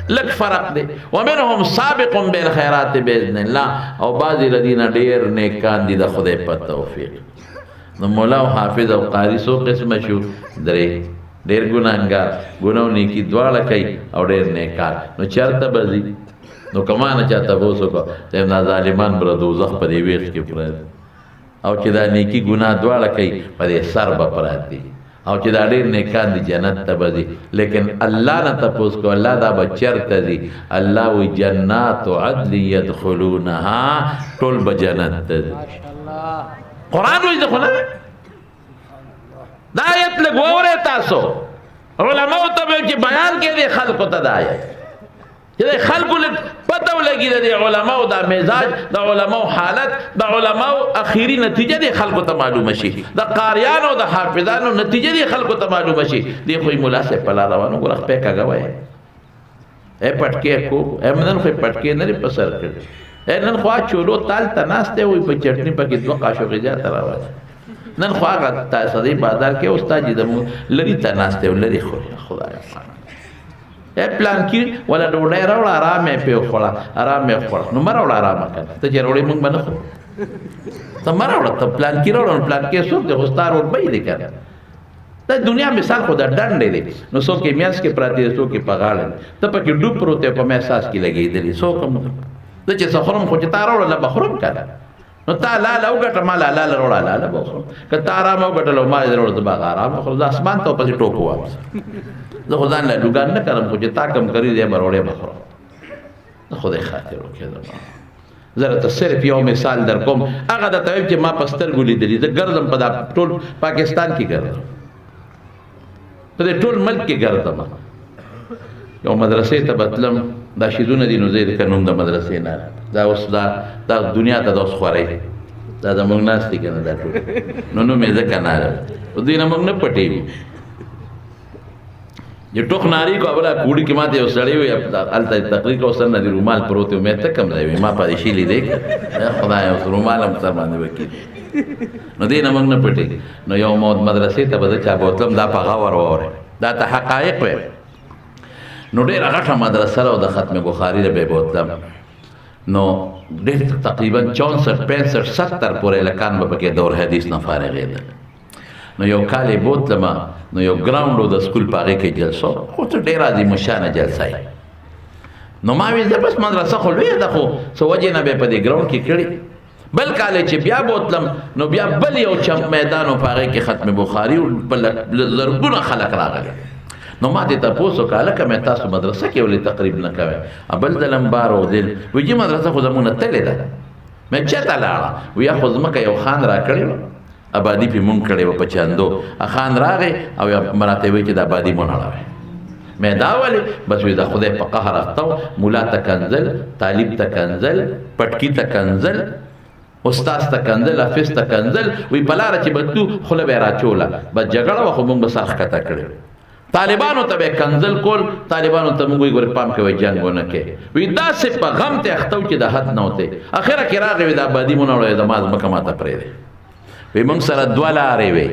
لک فرق دی ومنهم سابق بالخیرات باذن الله او بعضی الذین ډیر نیکان دي د خدای په توفیق نو مولا او حافظ او قاری سو قسم شو درې ډیر ګناهګار ګناو نیکی دواړه کوي او ډیر نیکان نو چرته بزي نو کمانه چاته وسو کو دا ظالمان بر دوزخ په دی ویخ کې پرات او چې دا نیکی ګناه دواړه کوي په دې سر به پرات دي او چې دا ډېر نیکان دي جنت ته به ځي لیکن الله نه تپوس کو الله دا به چېرته ځي الله وایي جنات عدل یدخلونها ټول به جنت ته ځي قرآن وایي خو نه دا آیت لږ واورئ تاسو علماو ته به چې بیان کې دی خلقو ته دا آیت چې د خلکو لږ پته ولګي د علماو دا مزاج د علماو حالت د علماو اخیری نتیجه د خلکو ته معلومه شي د قاریانو د حافظانو نتیجه د خلکو ته معلومه شي دی خو مولا صاحب په لار روانو ګوره خپې کاږه وایي ای پټکې کو نن خو پټکې نه لري په سر کړي نن خو چولو تال ته ناست دی وایي په چټني پکې 2 قاشق زیاته راوړي نن خو هغه صدی بازار کې استاد دې د لري ته ناست دی لري خدای پلان کې ولا ډوډۍ راوړه آرامه په خوړه آرامه خوړه نو مراوړه آرامه کړه ته چې وروړې مونږ باندې خو ته مراوړه ته پلان کې راوړه پلان کې څوک د هوستار ور به دې کړه ته دنیا مثال خو د ډنډې دی نو څوک یې میاس کې پراتی څوک یې پغاړل ته پکې ډوب پروت په احساس کې لګېدلی څوک هم ته چې سخرم خو چې تا راوړه لا بخرم کړه نو تا لاله وګټه ما لاله وروړه لاله بخرم که تا آرامه وګټلو ما دې وروړه باغ آرامه خو د اسمان ته پسې ټوپ واپس زه خو ځان له لوګان نه کړم خو چې تا کم کړي دی به وروړې بخرم د خدای خاطر وکړه زه صرف یو مثال در کوم هغه درته وایم چې ما په سترګو لیدلي زه ګرځم په دا ټول پاکستان کې ګرځم په دې ټول ملک کې ګرځم یو مدرسې ته بتلم دا شیدونه دي نو زه د نوم د مدرسې نه دا اوس دا دنیا ته د اوس خورئ دا زموږ ناست دي که نه دا ټول نو نوم یې ځکه نه په دوی نه موږ نه پټېږو یہ ټوک ناری کو ابلا کوڑی کی ماته یو سړی وي هلته تقریر کو سر نه دی رومال پروت و مې ته کم ځای وي ما پاتې شیلې دی خدای اوس رومال هم سر باندې وکړي نو دې نه موږ نه پټېږي نو یو مدرسې ته به زه چا بوتلم دا په غور واورئ دا ته حقایق وی نو ډېره غټه مدرسه ده او د ختم بخاري ته به بوتلم نو ډېر تقریبا 64 65 70 پورې لکان به پکې دور حدیث نه فارغېدل نو یو کال یې بوتلم نو یو ګراونډ و د سکول په هغې کې جلسه خو څه ډېر عظیمشانه جلسه یې نو ما ویل زه بس مدرسه خو لویه ده خو څه وجې نه به یې په دې ګراونډ کې کړي بل کال چې بیا بوتلم نو بیا بل یو چمپ میدان و په هغې کې ختم بخاري په زرګونه خلک راغلي نو ما دې تپوس وکړه هلکه مې تاسو مدرسه کې ولې تقریب نه کوئ بل ځلم بار ودل وایي چې مدرسه خو زموږ نه تلې ده مې چېرته لاړه وایي خو ځمکه یو خان راکړې وه آبادی پې مونږ کړې وه په چندو خان راغی او ما راته وایي چې د آبادي مو نړوئ مې دا ولې بس وایي د خدای په قهر اخته و ملا ته کنځل طالب ته کنځل پټکي ته کنځل استاد ته کنځل حافظ ته کنځل وایي په لاره چې به تلو خوله به یې راچوله بس جګړه وه خو مونږ به سر ښکته کړې طالبانو ته به کنځل کول طالبانو ته موږ وایي ګورې پام کوئ جنګ ونه کې وایي داسې په غم ته اخته و چې د حد نه وتی اخره کې راغی وایي د آبادي مو نه وړی زما ځمکه ما ته پرېږدی وی موږ سره دوه لارې وې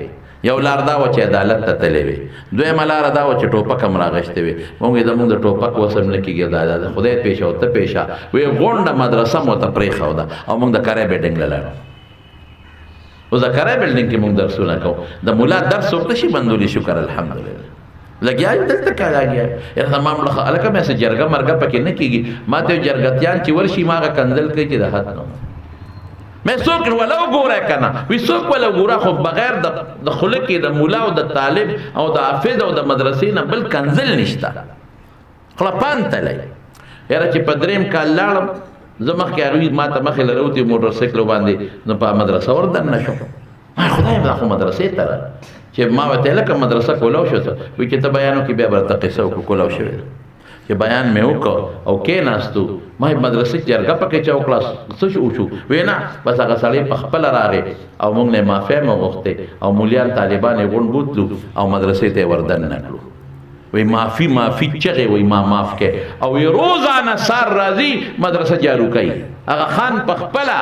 یو لار دا وه چې عدالت ته تللی وې دویمه لاره دا وه چې ټوپک هم راغښتې وې موږ یې زموږ د ټوپک وسم نه کېږي دا خدای پېښه او ته پېښه وی غونډه مدرسه مو ته پرېښوده او موږ د کرۍ بلډینګ له لاړو اوس د کرۍ بلډینګ کې موږ درسونه کوو د ملا درس څوک نشي بندولی شکر الحمدلله لګیا یو دلته کا لګیا یاره زما مړه هلکه مې څه جرګه مرګه پکې نه کېږي ما ته یو جرګتیان چې ورشي ما هغه کنځل کوي چې د حد نه میں څوک ولا وګوره کنه وی څوک ولا وګوره خو بغیر د خوله کې د مولا او د طالب او د حافظ او د مدرسې نه بل کنځل نشته خلپان تلی یاره چې په دریم کال لاړم زه مخکې هغوی ما ته مخې له راوتي موټر سایکلو باندې نو په مدرسه وردننه شوم خدای دا خو مدرسې ته را چې ما ورته لکه مدرسه کولاو شو وایي چې ته بیان وکړې بیا به درته قصه وکړو کولاو شوې ده چې بیان مې وکړ او کېناستو ما مدرسې جرګه پکې چا وکړه څه وشو ویې نه بس هغه سړی په خپله راغی او موږ نه معافی مې وغوښتې او مولیان طالبان یې غونډ بوتلو او مدرسې ته یې وردننه کړو وی معافی معافی چغې وی ما معاف کې او وی روزانه سار راځي مدرسه جارو کوي هغه خان په خپله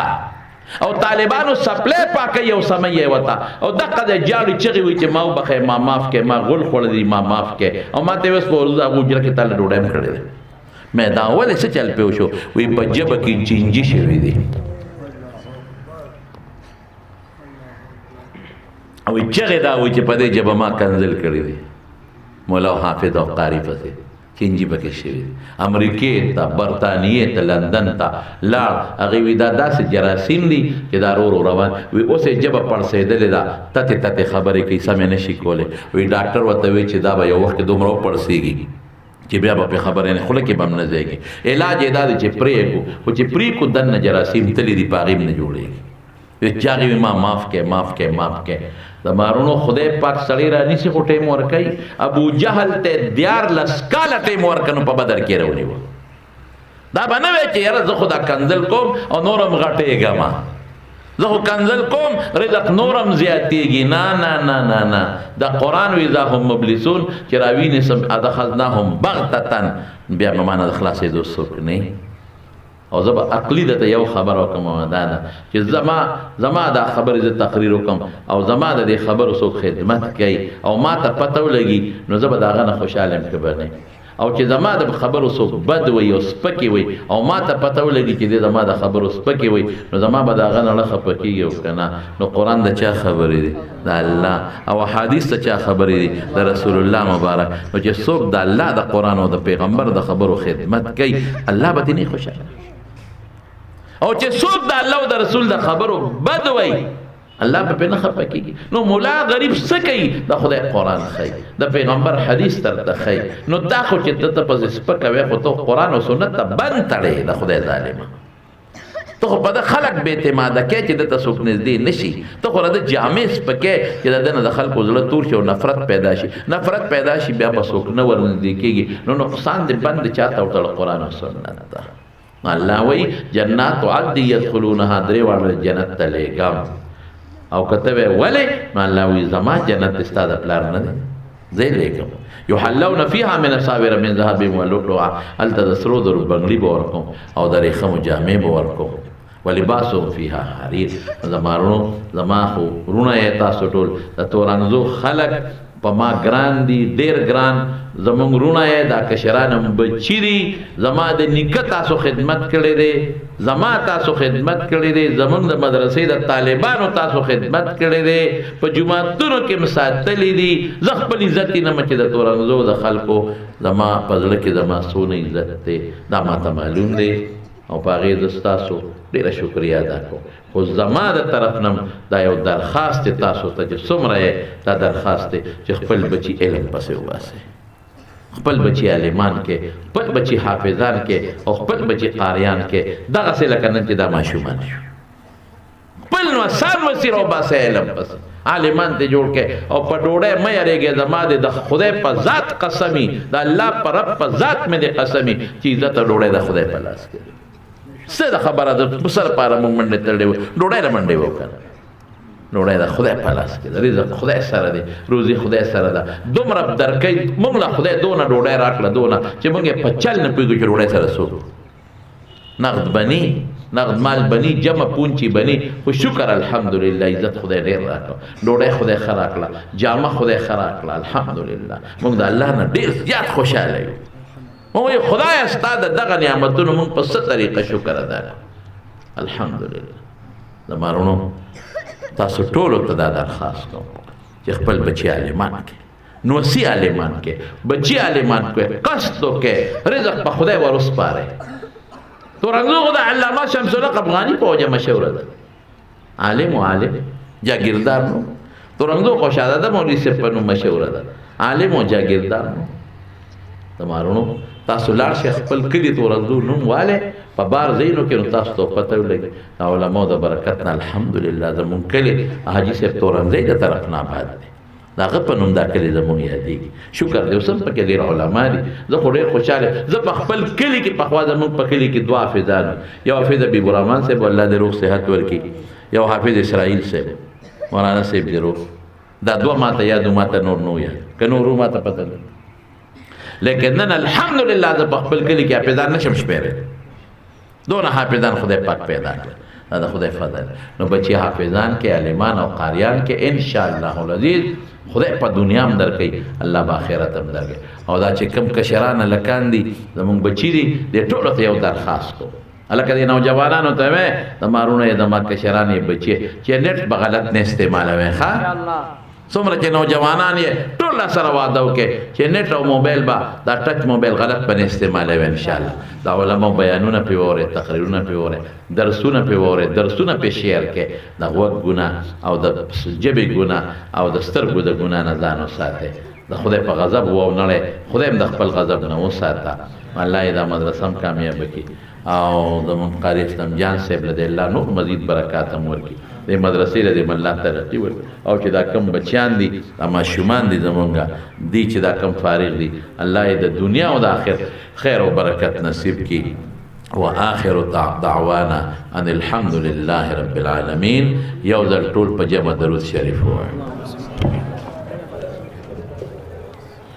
او طالبانو سپلې پاکوي او سمه یې وته او دقه د جاړې چغې وي چې ما وبخې ما معاف کې ما غول خوړلی ما معاف کې او ما ته اوس په ورځ هغه حجره کې تاله ډوډۍ هم کړې ده مې دا ولې څه چل پې وشو وی په ژبه کې چینجي شوي دي او چغې دا وي چې په دې ژبه ما کنځل کړي دي مولا حافظ او قاری پسې چینجي پکې شوي امریکې ته برطانیې ته لندن ته لاړ هغې وي دا داسې جراثیم دي چې دا رو روان وي اوس یې ژبه پړسېدلې ده تتې تتې خبرې کوي سمې نه شي کولی وي ډاکټر ورته وایي چې دا به یو وخت کې دومره وپړسېږي چې بیا به پرې خبرې نه خوله کې به هم نه ځایږي علاج یې دا دی چې پرېږدو خو چې پرېږدو دننه جراثیم تللی دي په هغې هم نه جوړېږي چاغې وي ما معاف کې معاف کې معاف کې د مارونو خدای پاک سړی رانیسي خو ټیم ورکوي ابو جهل ته 14 کاله ټیم ورکړ نو په بدر کې راونیوه دا به نه وی چې یاره زه خو دا کنځل کوم او نور هم غټېږم زه خو کنځل کوم رزق نور هم زیاتېږي نه نه نه نه نه دا قرآن وی اذا هم مبلسون چې راوینیسم ادخذناهم بغتة بیا به مانه د خلاصېدو څوک نه او زه به عقلي درته یو خبره وکړم دا ده چې زما دا خبرې زه تقریر وکړم او زما د دې خبرو څوک خدمت کوي او ما ته پته ولګي نو زه به د هغه نه خوشحاله یم که به نه او چې زما د خبرو څوک بد وي او سپکې وي او ما ته پته ولګي چې دی زما د خبرو سپکې وي نو زما به د هغه نه نه خفه کېږي او که نه نو قرآن د چا خبرې دي د الله او احادیث د چا خبرې دي د رسول الله مبارک نو چې څوک د الله د قرآن او د پیغمبر د خبرو خدمت کوي الله به دې نه خوشحاله او چې څوک د الله او د رسول د خبرو بد وای الله به نه خفه کېږي نو مولا غریب څه کوي د خدای قرآن ښایي د پیغمبر حدیث درته ښایي نو دا خو چې ته پسې سپکه وې خو ته قرآن او سنت ته بند تړې د خدای ظالمه ته خو په ده خلک بې اعتماده کوې چې دته څوک نږدې نه شي، ته خو راده جامې سپکې چې د ده نه د خلکو زړه تور شي او نفرت پیدا شي. نفرت پیدا شي بیا به څوک نه ور نږدې کېږي. نو نقصان دې بند چاته وتړه قرآن او سنت ته. الله وایي جنات عدن یدخلونها، درې واړه جنت ته لېږم. او که ته وایې ولې؟ نو الله وایي زما جنت ستا د پلار نه دی، زه یې لېږم. یحلون فیها من اساور من ذهب ولؤلؤا، هلته د سرو زرو بنګړي به ورکوم او د ریښمو جامې به ورکوم. ولباسهم فیها حریر. زما خو وروڼه یې تاسو ټول د تورنزو خلک په ما ګران دي، ډېر ګران. زمونږ وروڼه یې دا کشران هم بچي دي. زما د نیکه تاسو خدمت کړی دی، زما تاسو خدمت کړی دی، زمونږ د مدرسې د طالبانو تاسو خدمت کړی دی، په جوماتونو کې م ساتلي دي. زه خپل عزت یې نه م چې د تورنزو د خلکو زما په زړه کې زما څونه عزت دی دا ماته معلوم دی، او په هغې زه ستاسو ډېره شکریه ادا کوم. خو زما د طرف نه دا یو درخواست دی تاسو ته چې څومره یې دا درخواست دی چې خپل بچي علم پسې وباسئ، خپل بچي عالمان کې، خپل بچي حافظان کې، او خپل بچي قاریان کې، دغسې لکه نن چې دا ماشومان شو. خپل نو آسان وسیله وباسئ علم پسې، عالمان ته جوړ کې. او په ډوډۍ مه یارېږئ، زما د خدای په ذات قسمي، د الله په رب په ذات مې د قسمي چې عزت ډوډۍ د خدای په لاس کې. څه د خبره ده سر پاره مونږ منډې تړلې وو، ډوډۍ له منډې وکړه. ډوډۍ د خدای په لاس کې ده، رزق خدای سره دی، روزي خدای سره ده. دومره درکوي مونږ له خدای دونه ډوډۍ راکړه دونه چې مونږ یې په چل نه پوهېږو چې ډوډۍ سره څوک نقد بني، نقد مال بني، جمع پونچی بني. خو شکر الحمدلله عزت خدای ډېر راکړه، ډوډۍ خدای ښه راکړه، جامه خدای ښه راکړه. الحمدلله مونږ د الله نه ډېر زیات خوشحاله یو. مونږ خدایه ستا د دغه نعمتونو مونږ په څه طریقه شکر ادا کړو. الحمدلله. زما وروڼو تاسو ټولو ته دا درخواست کوم چې خپل بچي عالمان کې، نوسي عالمان کې، بچي عالمان کې قصد وکړئ، رزق په خدای ور وسپارئ. تورنزو خو د علامه شمس الحق افغاني په وجه مشهوره ده، عالم و عالم جاگیردار نو. تورنزو خو شهزاده مولوي صاحب په نوم مشهوره ده، عالم و جاگیردار نو. زما وروڼو تاسو لاړ شئ خپل کلي تورنزو نوم والئ، په بار ځایونو کې نو تاسو ته پته ولګي د علماو د برکت نه الحمدلله زمونږ کلي حاجي صاحب تورنزی د طرف نه آباد دی، د هغه په نوم دا کلي زمونږ یادېږي. شکر دی اوس هم پکې ډېر علما دي. زه خو ډېر خوشحاله، زه په خپل کلي کې پخوا زمونږ په کلي کې دوه حافظان، یو حافظ حبیب الرحمن صاحب الله دې روغ صحت ورکړي، یو حافظ اسرائیل صاحب مولانا صاحب دې روغ. دا دوه ماته یادو، ماته نور نو یاد که نورو ماته پته نه. لیکن نن الحمدلله زه په خپل کلي کې حافظان نشم شمېرلی، دونه حافظان خدای پاک پیدا کړه، دا د خدای فضل. نو بچي حافظان کې، عالمان او قاریان کې انشاءالله العزیز خدای په دنیا هم درکوي، الله به آخرت هم درکوي. او دا چې کوم کشران هلکان دي زمونږ بچي دي، دې ټولو ته یو درخواست کوم، هلکه دې نوجوانانو ته وایې زما وروڼه یې زما کشران یې بچي چې نېټ به غلط نه استعمالوئ. ښه څومره چې نوجوانان یې ټول سره واده وکړي چې نېټ او موبایل به دا ټچ موبایل غلط به نه استعمالوي. انشاءالله د علماو بیانونه پرې واورئ، تقریرونه پرې واورئ، درسونه پرې واورئ، درسونه پرې شیر کړئ. د غوږ ګناه او د ژبې ګناه او د سترګو د ګناه نه ځان وساتئ. د خدای په غضب واونړئ، خدای هم د خپل غضب نه وساته. الله یې دا مدرسه هم کامیابه کړي او زمونږ قاري اسلام جان صاحب له دې الله نور مزید برکات هم ورکړي، دې مدرسې له دې الله ترقي ورکړي. او چې دا کم بچیان دي، دا ماشومان دي زمونږ دي چې دا کم فارغ دي، الله یې د دنیا او د آخرت خیر او برکت نصیب کړي. وآخر دعوانا ان الحمد لله رب العالمین. یو ځل ټول په جمع درود شریف ووایو.